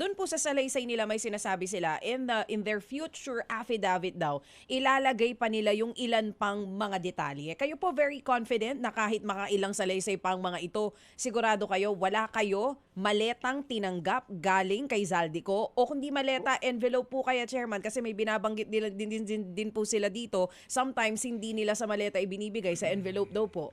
doon po sa salaysay nila may sinasabi sila in their future affidavit daw, ilalagay pa nila yung ilan pang mga detalye. Kayo po very confident na kahit makailang salaysay pang mga ito, sigurado kayo wala kayo maletang tinanggap galing kay Zaldico, o kundi maleta envelope po kaya, Chairman, kasi may binabanggit din po sila dito, sometimes hindi nila sa maleta ibinibigay, sa envelope daw po.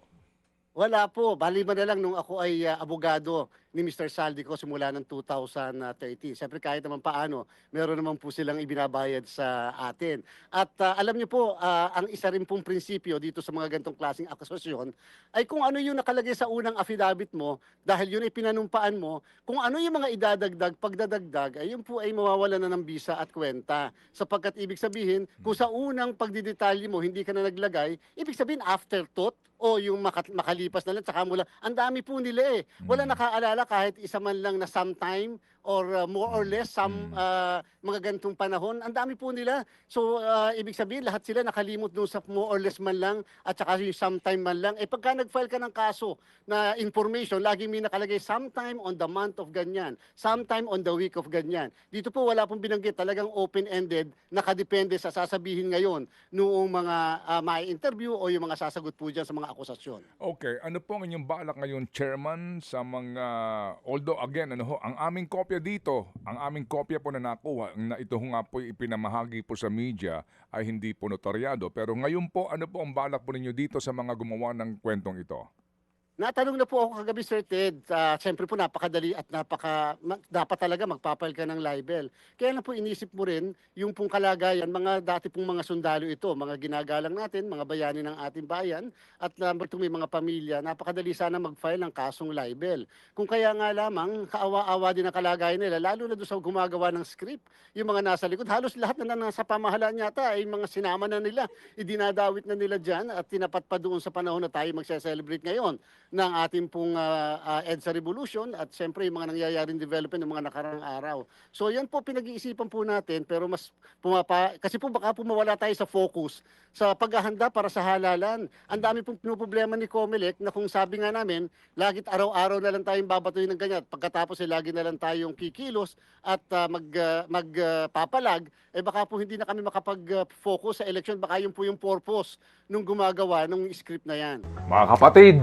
Wala po. Baliban na lang nung ako ay abogado ni Mr. Zaldico simula ng 2013. Siyempre kahit naman paano, meron naman po silang ibinabayad sa atin. At alam niyo po, ang isa rin pong prinsipyo dito sa mga ganitong klaseng akusasyon ay kung ano yung nakalagay sa unang affidavit mo, dahil yun ay pinanumpaan mo, kung ano yung mga idadagdag, pagdadagdag, ay yun po ay mawawala na ng bisa at kwenta. Sapagkat ibig sabihin, kung sa unang pagdidetalye mo, hindi ka na naglagay, ibig sabihin afterthought, o yung makalipas na lang, tsaka mula, ang dami po nila eh. Wala nakaalala kahit isa man lang na sometime or more or less some mga ganitong panahon. Ang dami po nila. So, ibig sabihin, lahat sila nakalimot doon sa more or less man lang at saka yung sometime man lang. Eh, pagka nag-file ka ng kaso na information, lagi may nakalagay sometime on the month of ganyan, sometime on the week of ganyan. Dito po wala pong binanggit, talagang open-ended, nakadepende sa sasabihin ngayon noong mga ma-interview o yung mga sasagot po dyan sa mga akusasyon. Okay, ano po ang inyong balak ngayon, Chairman, sa mga, although again, ang aming kopya dito, ang aming kopya po na nakuha, na ito nga po ipinamahagi po sa media, ay hindi po notaryado. Pero ngayon po, ano po ang balak po ninyo dito sa mga gumawa ng kwentong ito? Natanong na po ako kagabi, Sir Ted. Siyempre po napakadali at dapat talaga magpapile ka ng libel. Kaya lang po inisip mo rin yung pong kalagayan, mga dati pong mga sundalo ito, mga ginagalang natin, mga bayani ng ating bayan, at itong may mga pamilya, napakadali sana mag-file ng kasong libel. Kung kaya nga lamang, kaawa-awa din ang kalagayan nila, lalo na doon sa gumagawa ng script, yung mga nasa likod, halos lahat na nasa pamahalaan yata ay mga sinama na nila, idinadawit na nila dyan at tinapat pa doon sa panahon na tayo magse-celebrate ngayon ng ating pong EDSA Revolution at siyempre yung mga nangyayaring development ng mga nakarang araw. So yan po pinag-iisipan po natin, pero mas kasi po baka po mawala tayo sa focus sa paghahanda para sa halalan. Ang dami pong problema ni Comelec na kung sabi nga namin, lagit araw-araw na lang tayong babatuhin ng ganyan. Pagkatapos lagi na lang tayong kikilos at magpapalag, eh baka po hindi na kami makapag-focus sa election. Baka yun po yung purpose nung gumagawa ng script na yan. Mga kapatid,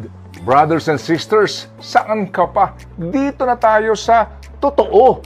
brothers and sisters, saan ka pa? Dito na tayo sa totoo.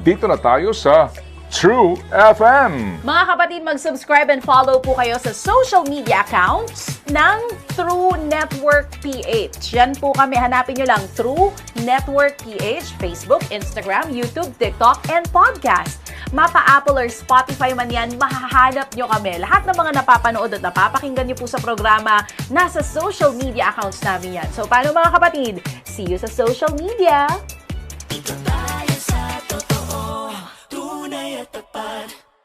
Dito na tayo sa True FM. Mga kapatid, mag-subscribe and follow po kayo sa social media accounts ng True Network PH. Yan po kami, hanapin nyo lang True Network PH, Facebook, Instagram, YouTube, TikTok, and podcast. Mapa Apple or Spotify man yan, mahahanap nyo kami. Lahat ng mga napapanood at napapakinggan nyo po sa programa, nasa social media accounts namin yan. So, paano mga kapatid? See you sa social media!